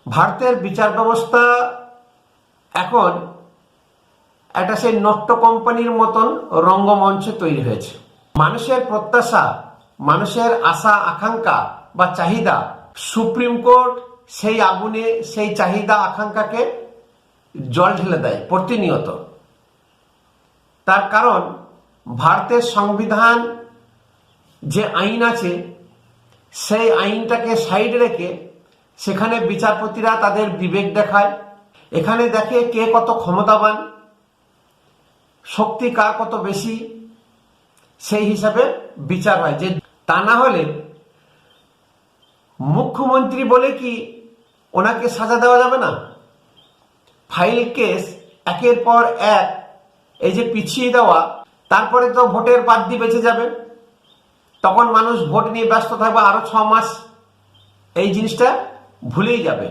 ভারতের বিচার ব্যবস্থা এখন একটা সেই নট্য কোম্পানির মতন রঙ্গমঞ্চ তৈরি হয়েছে। মানুষের প্রত্যাশা, মানুষের আশা আকাঙ্ক্ষা বা চাহিদা, সুপ্রিম কোর্ট সেই আগুনে সেই চাহিদা আকাঙ্ক্ষাকে জল ঢেলে দেয় প্রতিনিয়ত। তার কারণ ভারতের সংবিধান যে আইন আছে সেই আইনটাকে সাইডে রেখে সেখানে বিচারপতিরা তাদের বিবেক দেখায়। এখানে দেখে কে কত ক্ষমতাবান, শক্তি কার কত বেশি, সেই হিসাবে বিচার হয়। যে তা না হলে মুখ্যমন্ত্রী বলে কি ওনাকে সাজা দেওয়া যাবে না? ফাইল কেস একের পর এক এই যে পিছিয়ে দেওয়া, তারপরে তো ভোটের বাদ্যি বেঁচে যাবে, তখন মানুষ ভোট নিয়ে ব্যস্ত থাকবে আরো 6 মাস, এই জিনিসটা ভুলেই যাবে।